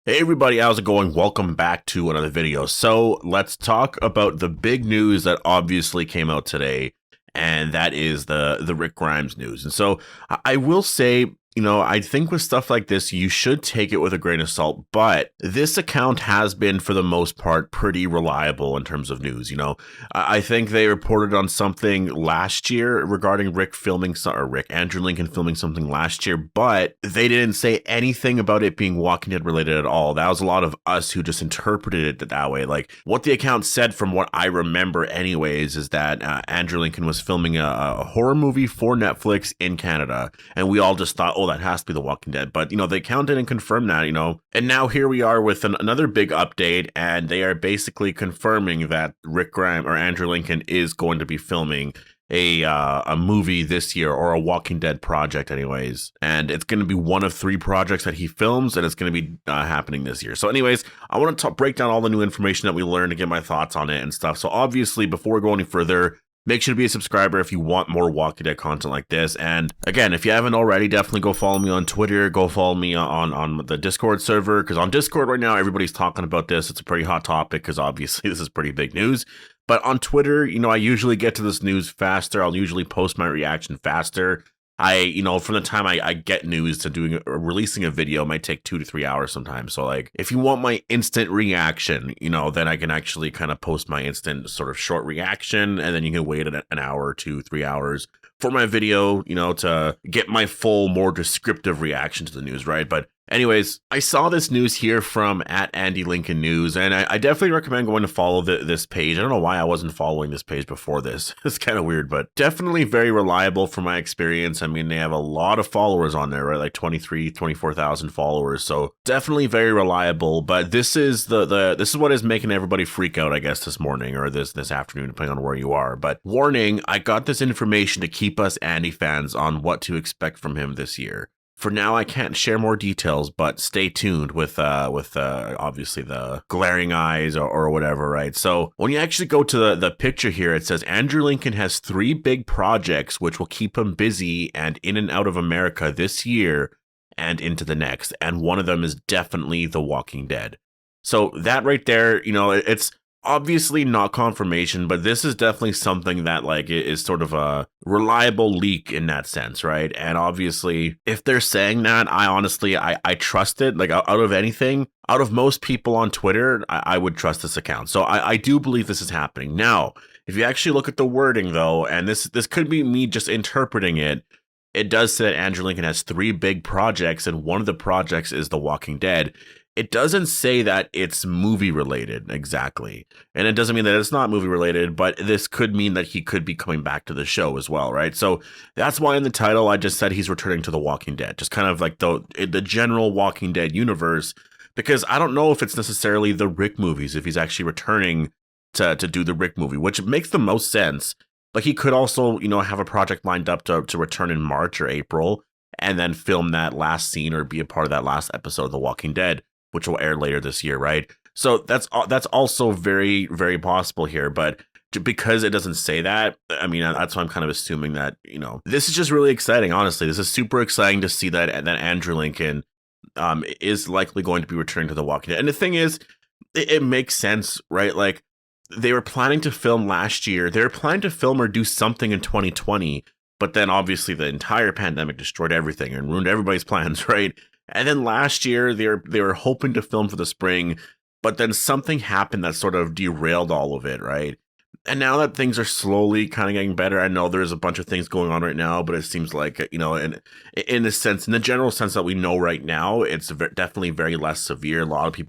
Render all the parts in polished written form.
Hey everybody, how's it going? Welcome back to another video. So let's talk about the big news that obviously came out today, and that is the Rick Grimes news. And so I will say, I think with stuff like this, you should take it with a grain of salt, but this account has been, for the most part, pretty reliable in terms of news. I think they reported on something last year regarding Andrew Lincoln filming something last year, but they didn't say anything about it being Walking Dead related at all. That was a lot of us who just interpreted it that way. Like, what the account said, from what I remember anyways, is that Andrew Lincoln was filming a horror movie for Netflix in Canada, and we all just thought, oh, that has to be The Walking Dead. But, the account didn't confirm that, and now here we are with another big update, and they are basically confirming that Rick Grimes or Andrew Lincoln is going to be filming a movie this year, or a Walking Dead project anyways, and it's going to be one of 3 projects that he films, and it's going to be happening this year. So anyways, I want to break down all the new information that we learned to get my thoughts on it and stuff. So obviously, before we go any further, make sure to be a subscriber if you want more Walking Dead content like this. And again, if you haven't already, definitely go follow me on Twitter. Go follow me on the Discord server, because on Discord right now, everybody's talking about this. It's a pretty hot topic because obviously this is pretty big news. But on Twitter, I usually get to this news faster. I'll usually post my reaction faster. From the time I get news to releasing a video, it might take 2 to 3 hours sometimes. So like, if you want my instant reaction, then I can actually kind of post my instant sort of short reaction, and then you can wait an hour, 2, 3 hours for my video, to get my full, more descriptive reaction to the news, right? But anyways, I saw this news here from @AndyLincolnNews, and I definitely recommend going to follow this page. I don't know why I wasn't following this page before this. It's kind of weird, but definitely very reliable from my experience. I mean, they have a lot of followers on there, right? Like 24,000 followers. So definitely very reliable. But this is this is what is making everybody freak out, I guess, this morning or this afternoon, depending on where you are. But warning, I got this information to keep us Andy fans on what to expect from him this year. For now, I can't share more details, but stay tuned with obviously the glaring eyes or whatever, right? So when you actually go to the picture here, it says Andrew Lincoln has 3 big projects which will keep him busy and in and out of America this year and into the next. And one of them is definitely The Walking Dead. So that right there, it's obviously not confirmation, but this is definitely something that is sort of a reliable leak in that sense, right? And obviously, if they're saying that, I trust it. Like, out of anything, out of most people on Twitter, I would trust this account. So I do believe this is happening. Now, if you actually look at the wording though, and this could be me just interpreting it, it does say that Andrew Lincoln has 3 big projects, and one of the projects is The Walking Dead. It doesn't say that it's movie related exactly. And it doesn't mean that it's not movie related, but this could mean that he could be coming back to the show as well, right? So that's why in the title, I just said he's returning to The Walking Dead, just kind of like the general Walking Dead universe, because I don't know if it's necessarily the Rick movies, if he's actually returning to do the Rick movie, which makes the most sense. But he could also, have a project lined up to return in March or April, and then film that last scene or be a part of that last episode of The Walking Dead, which will air later this year, right? So that's also very, very possible here. But because it doesn't say that, I mean, that's why I'm kind of assuming that, this is just really exciting. Honestly, this is super exciting to see that Andrew Lincoln is likely going to be returning to The Walking Dead. And the thing is, it makes sense, right? Like, they were planning to film last year. They were planning to film or do something in 2020, but then obviously the entire pandemic destroyed everything and ruined everybody's plans, right? And then last year, they were hoping to film for the spring, but then something happened that sort of derailed all of it, right? And now that things are slowly kind of getting better, I know there's a bunch of things going on right now, but it seems like, in the general sense that we know right now, it's definitely very less severe.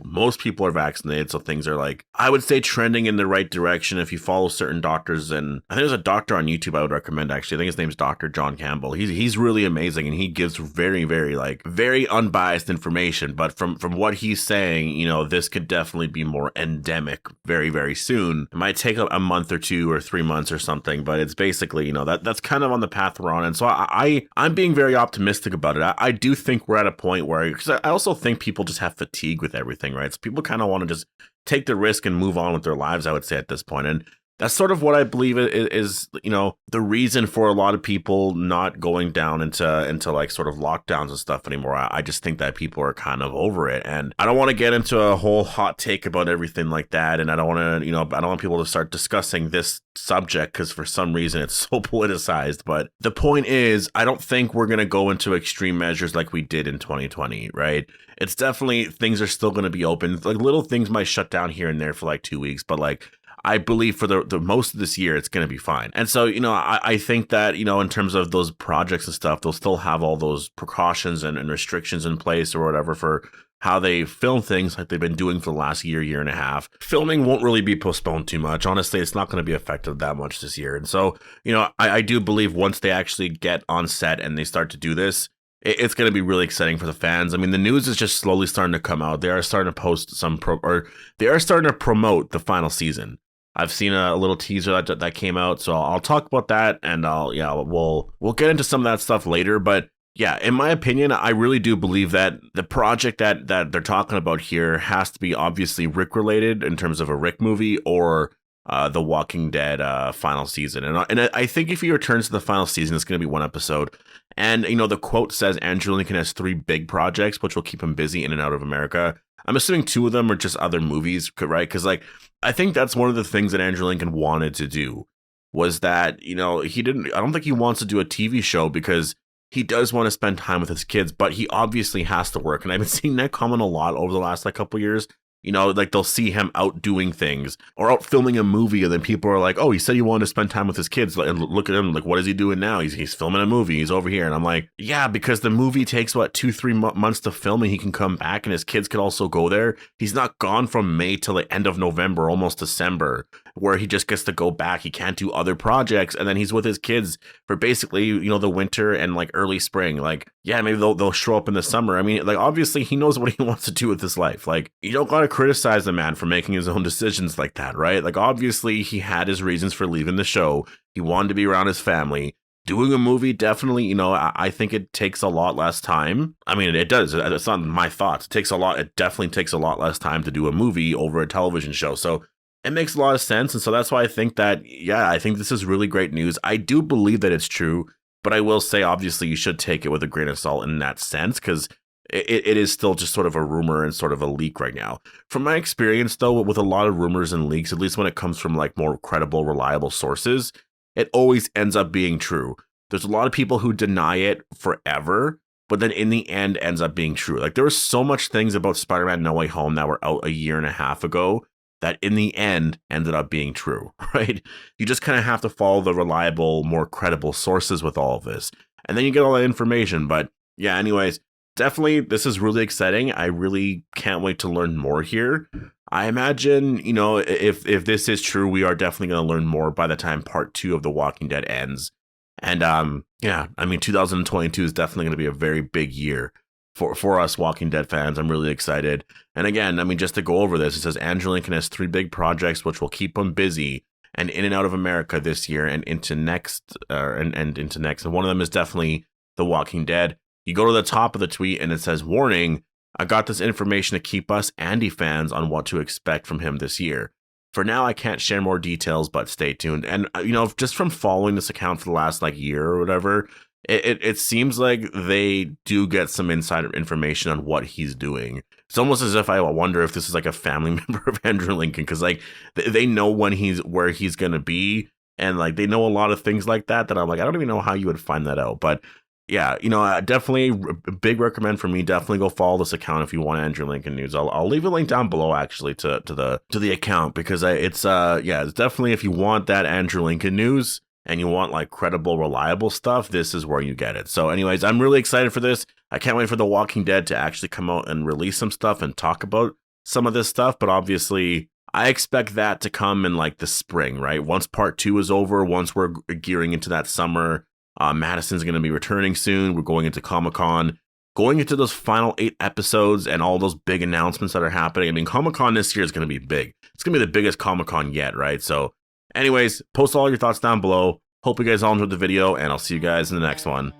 Most people are vaccinated, so things are I would say trending in the right direction if you follow certain doctors. And I think there's a doctor on YouTube I would recommend, actually. I think his name's Dr. John Campbell. He's really amazing, and he gives very, very, very unbiased information. But from what he's saying, this could definitely be more endemic very, very soon. It might take a month or 2 or 3 months or something, but it's basically, that's kind of on the path we're on. And so I'm being very optimistic about it. I do think we're at a point where, because I also think people just have fatigue with everything, right? So people kind of want to just take the risk and move on with their lives, I would say, at this point. And that's sort of what I believe is, you know, the reason for a lot of people not going down into like sort of lockdowns and stuff anymore. I just think that people are kind of over it, and I don't want to get into a whole hot take about everything like that, and I don't want to, you know, I don't want people to start discussing this subject because for some reason it's so politicized. But the point is, I don't think we're gonna go into extreme measures like we did in 2020, right? It's definitely, things are still going to be open. Like little things might shut down here and there for like 2 weeks, but like I believe for the most of this year, it's going to be fine. And so, you know, I think that, you know, in terms of those projects and stuff, they'll still have all those precautions and restrictions in place or whatever for how they film things like they've been doing for the last year and a half. Filming won't really be postponed too much. Honestly, it's not going to be affected that much this year. And so, you know, I do believe once they actually get on set and they start to do this, it's going to be really exciting for the fans. I mean, the news is just slowly starting to come out. They are starting to post they are starting to promote the final season. I've seen a little teaser that came out, so I'll talk about that, and we'll get into some of that stuff later. But yeah, in my opinion, I really do believe that the project that they're talking about here has to be obviously Rick related in terms of a Rick movie or the Walking Dead final season. And I think if he returns to the final season, it's going to be one episode. And, you know, the quote says Andrew Lincoln has 3 big projects, which will keep him busy in and out of America. I'm assuming 2 of them are just other movies, right? Because, like, I think that's one of the things that Andrew Lincoln wanted to do was that, you know, I don't think he wants to do a TV show because he does want to spend time with his kids, but he obviously has to work. And I've been seeing that comment a lot over the last like couple years. You know, like they'll see him out doing things or out filming a movie, and then people are like, "Oh, he said he wanted to spend time with his kids." And look at him, like, what is he doing now? He's filming a movie. He's over here, and I'm like, yeah, because the movie takes 2-3 months to film, and he can come back, and his kids could also go there. He's not gone from May till the end of November, almost December, where he just gets to go back. He can't do other projects, and then he's with his kids for basically, you know, the winter and like early spring. Like, yeah, maybe they'll show up in the summer. I mean, like, obviously he knows what he wants to do with his life. Like, you don't gotta criticize the man for making his own decisions like that, right? Like, obviously he had his reasons for leaving the show. He wanted to be around his family. Doing a movie, definitely, you know, I think it takes a lot less time. I mean, it does. It's not my thoughts. It definitely takes a lot less time to do a movie over a television show. So it makes a lot of sense. And so that's why I think that, yeah, I think this is really great news. I do believe that it's true, but I will say, obviously, you should take it with a grain of salt in that sense, because it is still just sort of a rumor and sort of a leak right now. From my experience, though, with a lot of rumors and leaks, at least when it comes from like more credible, reliable sources, it always ends up being true. There's a lot of people who deny it forever, but then in the end ends up being true. Like, there were so much things about Spider-Man No Way Home that were out a year and a half ago that in the end ended up being true, right? You just kind of have to follow the reliable, more credible sources with all of this. And then you get all that information. But yeah, anyways, definitely this is really exciting. I really can't wait to learn more here. I imagine, you know, if this is true, we are definitely going to learn more by the time part 2 of The Walking Dead ends. And yeah, I mean, 2022 is definitely going to be a very big year for us Walking Dead fans. I'm really excited. And again, I mean, just to go over this, it says Andrew Lincoln has 3 big projects which will keep him busy and in and out of America this year and into next, and into next. And one of them is definitely The Walking Dead. You go to the top of the tweet and it says, "Warning, I got this information to keep us Andy fans on what to expect from him this year. For now, I can't share more details, but stay tuned." And, you know, just from following this account for the last like year or whatever, it seems like they do get some insider information on what he's doing. It's almost as if I wonder if this is like a family member of Andrew Lincoln, because like they know where he's going to be. And like they know a lot of things like that I'm like, I don't even know how you would find that out. But yeah, you know, definitely a big recommend for me. Definitely go follow this account if you want Andrew Lincoln news. I'll leave a link down below actually to the account, because it's definitely, if you want that Andrew Lincoln news and you want like credible, reliable stuff, this is where you get it. So anyways, I'm really excited for this. I can't wait for The Walking Dead to actually come out and release some stuff and talk about some of this stuff. But obviously, I expect that to come in like the spring, right? Once part 2 is over, once we're gearing into that summer. Madison's going to be returning soon. We're going into Comic-Con, going into those final 8 episodes and all those big announcements that are happening. I mean, Comic-Con this year is going to be big. It's going to be the biggest Comic-Con yet, right? So anyways, post all your thoughts down below. Hope you guys all enjoyed the video, and I'll see you guys in the next one.